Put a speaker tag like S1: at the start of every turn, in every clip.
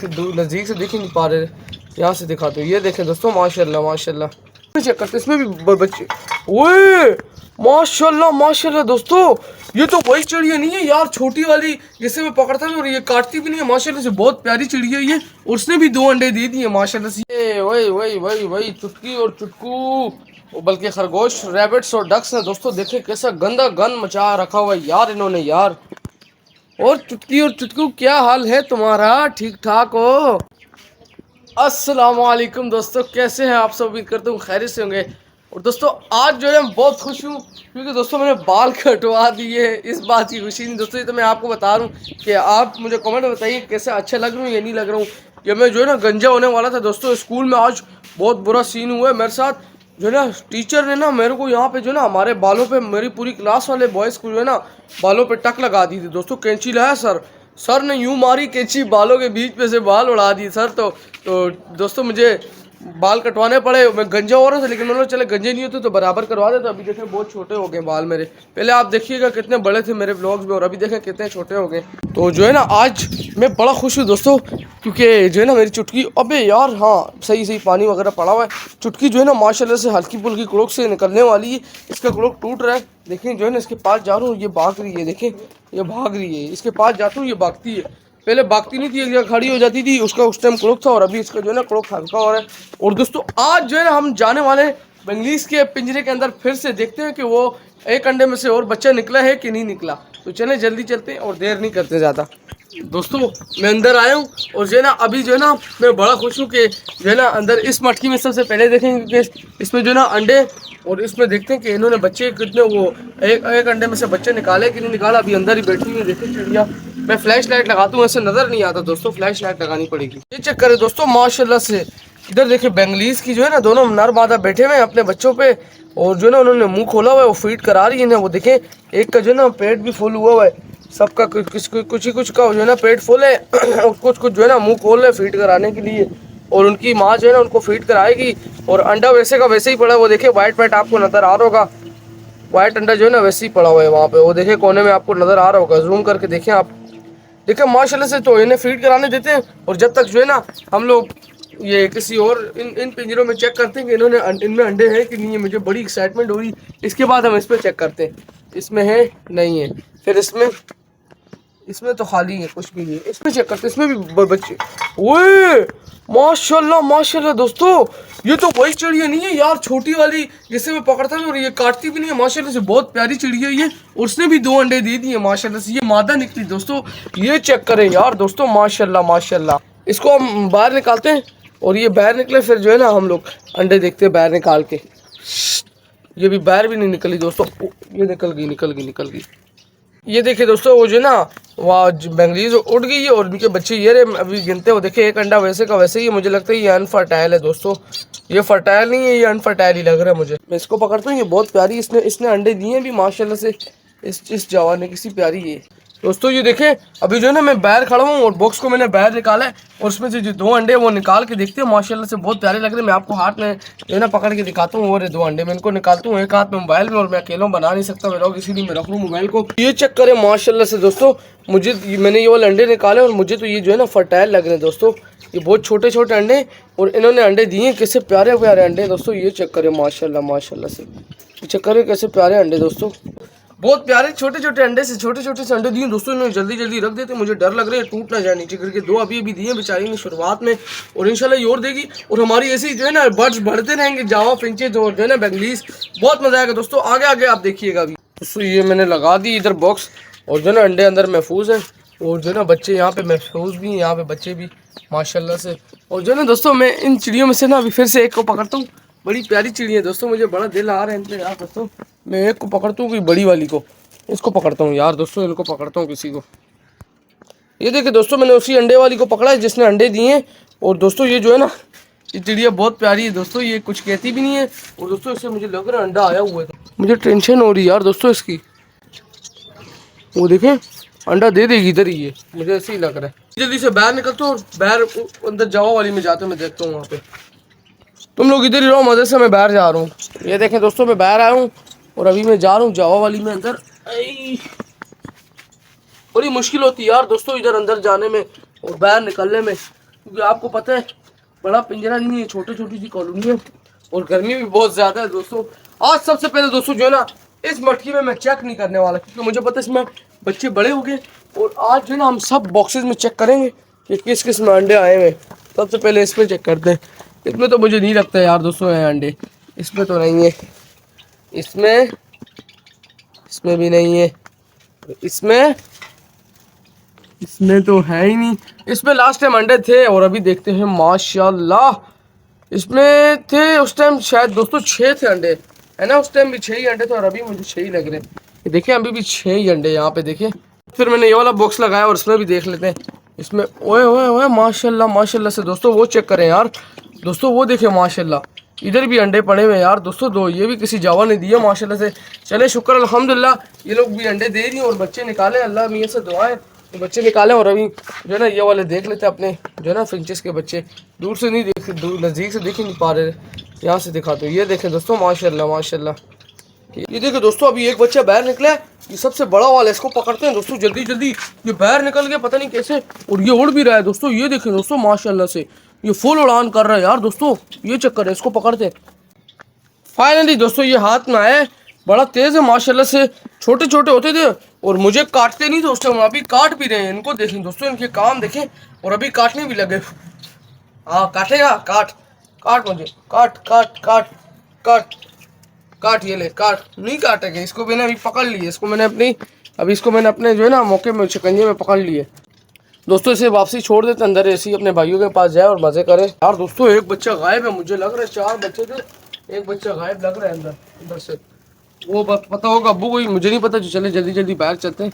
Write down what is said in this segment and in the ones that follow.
S1: नज़दीक से देख ही नहीं पा रहे, यहाँ से दिखाते हो। ये देखें दोस्तों, माशाल्लाह माशाल्लाह। चेक करते इसमें भी बच्चे, ओए माशाल्लाह माशाल्लाह दोस्तों, ये तो वही चिड़िया नहीं है यार, छोटी वाली जिसे मैं पकड़ता था और ये काटती भी नहीं है माशाल्लाह से। बहुत प्यारी चिड़िया है ये, और उसने भी 2 अंडे दे दिए माशाल्लाह से। वही वही वही वही चुटकी और चुटकू, बल्कि खरगोश, रैबिट्स और डक्स है दोस्तों। देखे कैसा गंदा गन मचा रखा हुआ है यार इन्होंने यार। और चुटकी और चुटकू, क्या हाल है तुम्हारा, ठीक ठाक हो? अस्सलाम वालेकुम दोस्तों, कैसे हैं आप सब? उम्मीद करता हूँ खैरियत से होंगे। और दोस्तों आज जो है मैं बहुत खुश हूँ, क्योंकि दोस्तों मैंने बाल कटवा दिए। इस बात की खुशी नहीं दोस्तों, ये तो मैं आपको बता रहा हूँ कि आप मुझे कमेंट में बताइए कैसे अच्छा लग रहा हूँ या नहीं लग रहा हूँ। कि मैं जो है ना गंजा होने वाला था दोस्तों। स्कूल में आज बहुत बुरा सीन हुआ है मेरे साथ। जो है ना टीचर ने ना मेरे को यहाँ पे जो है ना हमारे बालों पे, मेरी पूरी क्लास वाले बॉयज़ को जो है ना बालों पे टक लगा दी थी दोस्तों। कैंची लाया सर ने यूं मारी कैंची, बालों के बीच में से बाल उड़ा दिए सर। तो दोस्तों मुझे बाल कटवाने पड़े। मैं गंजा हो रहा था, लेकिन मैंने चले गंजे नहीं होते तो बराबर करवा देता। अभी देखें बहुत छोटे हो गए बाल मेरे। पहले आप देखिएगा कितने बड़े थे मेरे व्लॉग्स में, और अभी देखें कितने छोटे हो गए। तो जो है ना आज मैं बड़ा खुश हूँ दोस्तों, क्योंकि जो है ना मेरी चुटकी, अबे यार हाँ सही पानी वगैरह पड़ा हुआ है। चुटकी जो है ना माशाल्लाह से हल्की फुल्की क्रोक से निकलने वाली है। इसका क्रोक टूट रहा है, देखें जो है ना इसके पास जा रहा हूँ, ये भाग रही है, देखें ये भाग रही है। इसके पास जाता हूँ, ये भागती है। पहले भागती नहीं थी, एक जगह खड़ी हो जाती थी, उसका उस टाइम क्रोक था, और अभी इसका जो है ना क्रोक हल्का हो रहा है। और दोस्तों आज जो है ना हम जाने वाले बंगलीस के पिंजरे के अंदर, फिर से देखते हैं कि वो एक अंडे में से और बच्चा निकला है कि नहीं निकला। तो चले जल्दी चलते हैं और देर नहीं करते ज़्यादा। दोस्तों मैं अंदर आया हूँ, और जो है ना अभी जो है ना मैं बड़ा खुश हूँ कि जो है ना अंदर इस मटकी में सबसे पहले देखेंगे कि इसमें जो है ना अंडे, और इसमें देखते हैं कि इन्होंने बच्चे कितने, वो एक अंडे में से बच्चे निकाले कि नहीं निकाला। अभी अंदर ही बैठी हुई है, देखिए चिड़िया। मैं फ्लैश लाइट लगाता हूँ, ऐसे नज़र नहीं आता दोस्तों, फ्लैश लाइट लगानी पड़ेगी। ये चक्कर है दोस्तों माशाल्लाह से। इधर देखिए बेंगलीज की जो है ना दोनों नर मादा बैठे हुए हैं अपने बच्चों पे, और जो है ना उन्होंने मुंह खोला हुआ है, वो फीड करा रही है ना। वो देखें एक का जो है ना पेट भी फुल हुआ है, सबका कुछ का जो है ना पेट फुल है और कुछ जो है ना मुंह खोल रहे फीड कराने के लिए। और उनकी माँ जो है ना उनको फीड कराएगी। और अंडा वैसे का वैसे ही पड़ा है, वो देखे वाइट आपको नजर आ रहा होगा। वाइट अंडा जो है ना वैसे ही पड़ा हुआ है वहाँ पे, वो देखे कोने में आपको नजर आ रहा होगा, जूम करके देखें आप। देखें माशाल्लाह से। तो इन्हें फीड कराने देते हैं, और जब तक जो है ना हम लोग ये किसी और इन पिंजरों में चेक करते हैं कि इन्होंने इनमें अंडे हैं कि नहीं है। मुझे बड़ी एक्साइटमेंट हुई। इसके बाद हम इस पर चेक करते हैं इसमें है नहीं है। फिर इसमें तो खाली है, कुछ भी नहीं है। इसमें चेक करते, इसमें भी बच्चे, ओए माशाल्लाह माशाल्लाह दोस्तों, ये तो वही चिड़िया नहीं है यार, छोटी वाली जिसे मैं पकड़ता था और ये काटती भी नहीं है माशाल्लाह से। बहुत प्यारी चिड़िया है ये, और उसने भी 2 अंडे दे दिए माशाल्लाह से। ये मादा निकली दोस्तों, ये चेक करें यार दोस्तों, माशाल्लाह माशाल्लाह। इसको हम बाहर निकालते हैं, और ये बाहर निकले फिर जो है ना हम लोग अंडे देखते हैं बाहर निकाल के। ये भी बाहर भी नहीं निकली दोस्तों, ये निकल गई। ये देखिए दोस्तों, वो जो ना वहाँ बेंगलीज उड़ गई है, और उनके बच्चे ये रहे अभी गिनते हो। देखिए एक अंडा वैसे का वैसे ही है। मुझे लगता है ये अनफर्टाइल है दोस्तों, ये फर्टाइल नहीं है, ये अनफर्टाइल ही लग रहा है मुझे। मैं इसको पकड़ता हूँ, ये बहुत प्यारी, इसने अंडे दिए हैं भी माशाल्लाह से। इस जवान ने किसी प्यारी है दोस्तों। ये देखें अभी जो है ना मैं बाहर खड़ा हूँ, और बॉक्स को मैंने बाहर निकाला है, और उसमें से जो 2 अंडे वो निकाल के देखते हैं माशाल्लाह से, बहुत प्यारे लग रहे हैं। मैं आपको हाथ में जो है ना पकड़ के दिखाता हूँ, और 2 अंडे मैं इनको निकालता हूँ, एक हाथ में मोबाइल में, और मैं अकेला बना नहीं सकता व्लॉग, इसीलिए मैं रख लूँ मोबाइल को। ये चेक करें माशाल्लाह से दोस्तों, मैंने ये वाले अंडे निकाले, और मुझे तो ये जो है ना फर्टाइल लग रहे हैं दोस्तों। ये बहुत छोटे छोटे अंडे, और इन्होंने अंडे दिए, कैसे प्यारे प्यारे अंडे दोस्तों। ये चेक करें माशाल्लाह माशाल्लाह से, ये चेक करें कैसे प्यारे अंडे दोस्तों। बहुत प्यारे छोटे छोटे अंडे से अंडे दिए दोस्तों। इन्होंने जल्दी रख देते, मुझे डर लग रहा है टूट ना जाए नीचे करके। 2 अभी दिए बेचारी ने शुरुआत में, और इंशाल्लाह ये और देगी। और हमारी ऐसी जो है ना बर्ड्स बढ़ते रहेंगे, जावा फिंचेज और जो है ना बेंगलीज, बहुत मजा आएगा दोस्तों। आगे आप देखिएगा अभी दोस्तों। ये मैंने लगा दी इधर बॉक्स, और जो है ना अंडे अंदर महफूज है, और जो है ना बच्चे यहाँ पे महफूज भी हैं, यहाँ पे बच्चे भी माशाल्लाह से। और जो है ना दोस्तों मैं इन चिड़ियों में से ना अभी फिर से एक को पकड़ता हूँ। बड़ी प्यारी चिड़िया है दोस्तों, मुझे बड़ा दिल आ रहा है इनसे यार दोस्तों। मैं एक को पकड़ता हूँ, कोई बड़ी वाली को, इसको पकड़ता हूँ यार दोस्तों, इनको पकड़ता हूँ किसी को। ये देखिए दोस्तों, मैंने उसी अंडे वाली को पकड़ा है जिसने अंडे दिए हैं। और दोस्तों ये जो है ना ये चिड़िया बहुत प्यारी है दोस्तों, ये कुछ कहती भी नहीं है। और दोस्तों इससे मुझे लग रहा है अंडा आया हुआ है, मुझे टेंशन हो रही है यार दोस्तों इसकी। वो देखें अंडा दे देगी इधर ही, ये मुझे ऐसे ही लग रहा है। जल्दी से बाहर निकलता हूँ, और बाहर अंदर जावा वाली में जाते मैं देखता हूँ वहाँ पे। तुम लोग इधर ही रहो मज़े से, मैं बाहर जा रहा हूँ। ये देखें दोस्तों मैं बाहर आया हूँ, और अभी मैं जा रहा हूँ जावा वाली में अंदर। बड़ी मुश्किल होती है यार दोस्तों इधर अंदर जाने में और बाहर निकलने में। क्योंकि आपको पता है बड़ा पिंजरा नहीं है, छोटी छोटी सी कॉलोनी है और गर्मी भी बहुत ज़्यादा है दोस्तों। आज सबसे पहले दोस्तों जो है ना इस मटकी में मैं चेक नहीं करने वाला, क्योंकि मुझे पता है इसमें बच्चे बड़े हो गए। और आज जो है ना हम सब बॉक्सेस में चेक करेंगे कि किस किस में अंडे आए हुए। सबसे पहले इसमें चेक करते हैं। इसमें तो मुझे नहीं लगता यार दोस्तों है अंडे, इसमें तो नहीं है, इसमें भी नहीं है, इसमें तो है ही नहीं। इसमें लास्ट टाइम अंडे थे और अभी देखते हैं माशाल्लाह इसमें थे उस टाइम शायद दोस्तों 6 थे अंडे, है ना। उस टाइम भी 6 ही अंडे थे और अभी मुझे 6 ही लग रहे हैं। देखिए अभी भी 6 ही अंडे यहाँ पे देखिए। फिर मैंने ये वाला बॉक्स लगाया और इसमें भी देख लेते हैं। इसमें ओए ओए ओए माशाल्लाह माशाल्लाह से दोस्तों वो चेक करें यार दोस्तों, वो देखिए माशाल्लाह इधर भी अंडे पड़े हुए यार दोस्तों। दो ये भी किसी जावा ने दिए माशाल्लाह से। चले शुक्र अल्हम्दुलिल्लाह, ये लोग भी अंडे दे रही हैं और बच्चे निकाले, अल्लाह मियाँ से दुआएं तो बच्चे निकाले। और अभी जो है ना ये वाले देख लेते हैं अपने जो है ना फिंचेस के बच्चे। दूर से नहीं देख, दूर नज़दीक से देख ही नहीं पा रहे, यहाँ से दिखा दो। ये देखें दोस्तों माशाल्लाह माशाल्लाह, ये देखिए दोस्तों अभी एक बच्चा बाहर निकला है, ये सबसे बड़ा वाला, इसको पकड़ते हैं दोस्तों जल्दी जल्दी। ये बाहर निकल गया पता नहीं कैसे और ये उड़ भी रहा है दोस्तों। ये देखें दोस्तों माशाल्लाह से ये फुल उड़ान कर रहा है यार दोस्तों। ये चक्कर है, इसको पकड़ते हैं। फाइनली दोस्तों ये हाथ में आया, बड़ा तेज है माशाल्लाह से। छोटे छोटे होते थे और मुझे काटते नहीं थे उस टाइम, अभी काट भी रहे हैं। इनको देखें दोस्तों, इनके काम देखें और अभी काटने भी लगे। हाँ काटेगा, काट काट मुझे, काट काट काट काट काट, ये ले काट। नहीं काटेगा, इसको मैंने अभी पकड़ लिया, इसको मैंने अपने जो है ना मौके में शिकंजे में पकड़ लिए दोस्तों। इसे वापसी छोड़ देते अंदर, ऐसे ही अपने भाइयों के पास जाए और मजे करे यार दोस्तों। एक बच्चा गायब है, मुझे लग रहा है 4 बच्चे थे, एक बच्चा गायब लग रहा है अंदर से। वो पता होगा अब्बू कोई, मुझे नहीं पता। जो चले जल्दी जल्दी बाहर चलते हैं।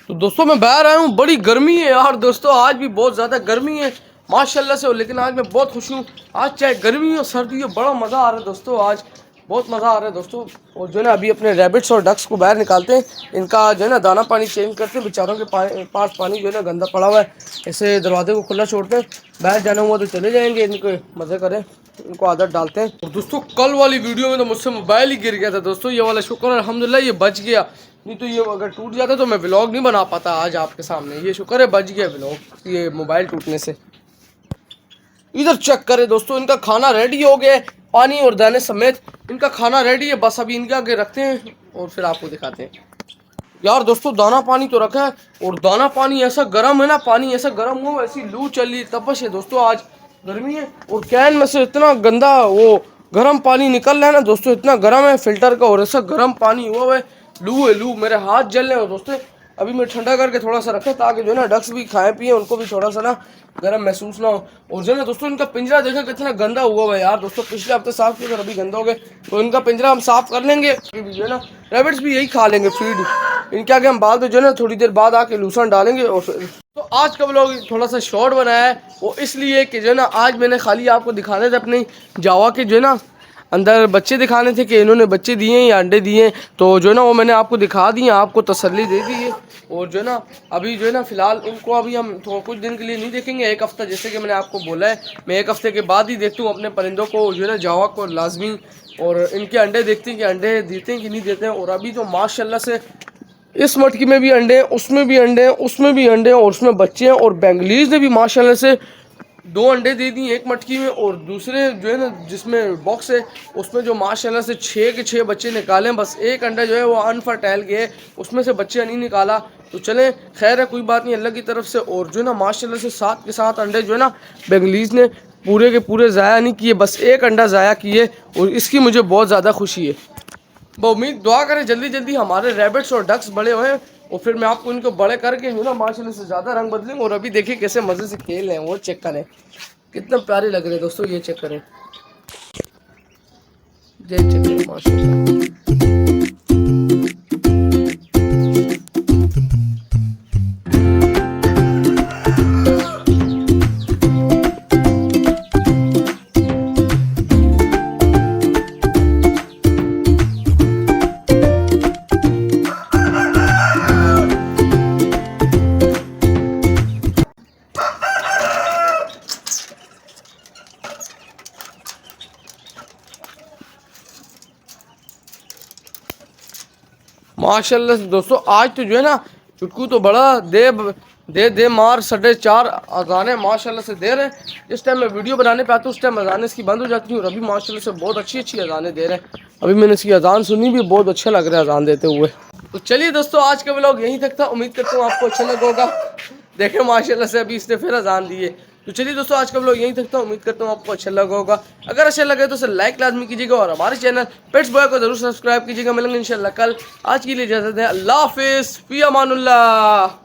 S1: तो दोस्तों मैं बाहर आया हूँ, बड़ी गर्मी है यार दोस्तों, आज भी बहुत ज़्यादा गर्मी है माशाल्लाह से। लेकिन आज मैं बहुत खुश हूँ, आज चाहे गर्मी हो सर्दी हो बड़ा मज़ा आ रहा है दोस्तों, आज बहुत मज़ा आ रहा है दोस्तों। और जो है ना अभी अपने रैबिट्स और डक्स को बाहर निकालते हैं, इनका जो है ना दाना पानी चेंज करते हैं। बेचारों के पास पानी जो है ना गंदा पड़ा हुआ है, ऐसे दरवाजे को खुला छोड़ते हैं। बाहर जाना हुआ तो चले जाएंगे, इनको मज़े करें, इनको आदत डालते हैं। और दोस्तों कल वाली वीडियो में तो मुझसे मोबाइल ही गिर गया था दोस्तों, ये वाला शुक्र अल्हम्दुलिल्लाह ये बच गया, नहीं तो ये अगर टूट जाता तो मैं व्लॉग नहीं बना पाता आज आपके सामने। ये शुक्र है बच गया व्लॉग ये मोबाइल टूटने से। इधर चेक करें दोस्तों, इनका खाना रेडी हो गया है, पानी और दाने समेत इनका खाना रेडी है। बस अभी इनके आगे रखते हैं और फिर आपको दिखाते हैं। यार दोस्तों दाना पानी तो रखा है और दाना पानी ऐसा गर्म है ना, पानी ऐसा गर्म हो, ऐसी लू चल रही तपश है दोस्तों, आज गर्मी है। और कैन में से इतना गंदा वो गर्म पानी निकल रहा है ना दोस्तों, इतना गर्म है फिल्टर का और ऐसा गर्म पानी हुआ है, लू है लू, मेरे हाथ जल रहे हैं दोस्तों। अभी मैं ठंडा करके थोड़ा सा रखे ताकि जो है ना डक्स भी खाए पिए, उनको भी थोड़ा सा ना गर्म महसूस ना हो। और जो है ना दोस्तों इनका पिंजरा देखा कितना गंदा हुआ है यार दोस्तों, पिछले हफ्ते साफ किया और अभी गंदा हो गए। तो इनका पिंजरा हम साफ कर लेंगे, जो है ना रैबिट्स भी यही खा लेंगे फीड इनके आगे। हम बाद में जो है ना थोड़ी देर बाद आके लूसन डालेंगे। और फिर तो आज का व्लॉग थोड़ा सा शॉर्ट बनाया है, वो इसलिए कि जो है ना आज मैंने खाली आपको दिखाने थे अपने जावा के जो है ना अंदर बच्चे दिखाने थे कि इन्होंने बच्चे दिए हैं या अंडे दिए हैं। तो जो है ना वो मैंने आपको दिखा दिए, आपको तसल्ली दे दी है। और जो है ना अभी जो है ना फ़िलहाल इनको अभी हम तो कुछ दिन के लिए नहीं देखेंगे, एक हफ़्ता जैसे कि मैंने आपको बोला है। मैं एक हफ़्ते के बाद ही देखता हूँ अपने परिंदों को, जो है ना जावा को लाजमी। और इनके अंडे देखते हैं कि अंडे देते हैं कि नहीं देते हैं। और अभी तो माशाल्लाह से इस मटकी में भी अंडे हैं, उसमें भी अंडे हैं, उसमें भी अंडे हैं और उसमें बच्चे हैं। और बेंगलीज ने भी माशाल्लाह से 2 अंडे दे दिए एक मटकी में। और दूसरे जो है ना जिसमें बॉक्स है उसमें जो माशाल्लाह से 6 के 6 बच्चे निकाले हैं। बस एक अंडा जो है वो अनफर्टाइल गए, उसमें से बच्चे नहीं निकाला। तो चलें खैर है, कोई बात नहीं अल्लाह की तरफ से। और जो है ना माशाल्लाह से 7 के 7 अंडे जो है ना बेंगलीज ने पूरे के पूरे ज़ाया नहीं किए, बस एक अंडा ज़ाया किए और इसकी मुझे बहुत ज़्यादा खुशी है। उम्मीद दुआ करें जल्दी जल्दी हमारे रैबिट्स और डक्स बड़े हुए और फिर मैं आपको इनको बड़े करके जो ना माशाल्लाह से ज़्यादा रंग बदलेंगे। और अभी देखिए कैसे मज़े से खेल रहे हैं, वो चेक करें कितना प्यारे लग रहे हैं दोस्तों, ये चेक करें, ये चेक करें माशाल्लाह। माशाल्लाह से दोस्तों आज तो जो है ना चुटकू तो बड़ा दे दे मार 4:30 अजानें माशाल्लाह से दे रहे हैं। जिस टाइम मैं वीडियो बनाने पे आता हूँ उस टाइम अजानें इसकी बंद हो जाती हैं और अभी माशाल्लाह से बहुत अच्छी अजानें दे रहे हैं। अभी मैंने इसकी अजान सुनी भी, बहुत अच्छा लग रहा है अजान देते हुए। तो चलिए दोस्तों, आज का व्लॉग यहीं तक था। उम्मीद करता हूँ आपको अच्छा लगा होगा। देखें माशाल्लाह से अभी इसने फिर अजान दी है। तो चलिए दोस्तों, आज का व्लॉग यहीं तक था। उम्मीद करता हूँ आपको अच्छा लगा होगा। अगर अच्छा लगे तो उसे लाइक लाजमी कीजिएगा और हमारे चैनल पेट्स बॉय को जरूर सब्सक्राइब कीजिएगा। मिलेंगे इंशाल्लाह कल। आज के लिए इजाज़त है। अल्लाह हाफिज़, फी अमानुल्लाह।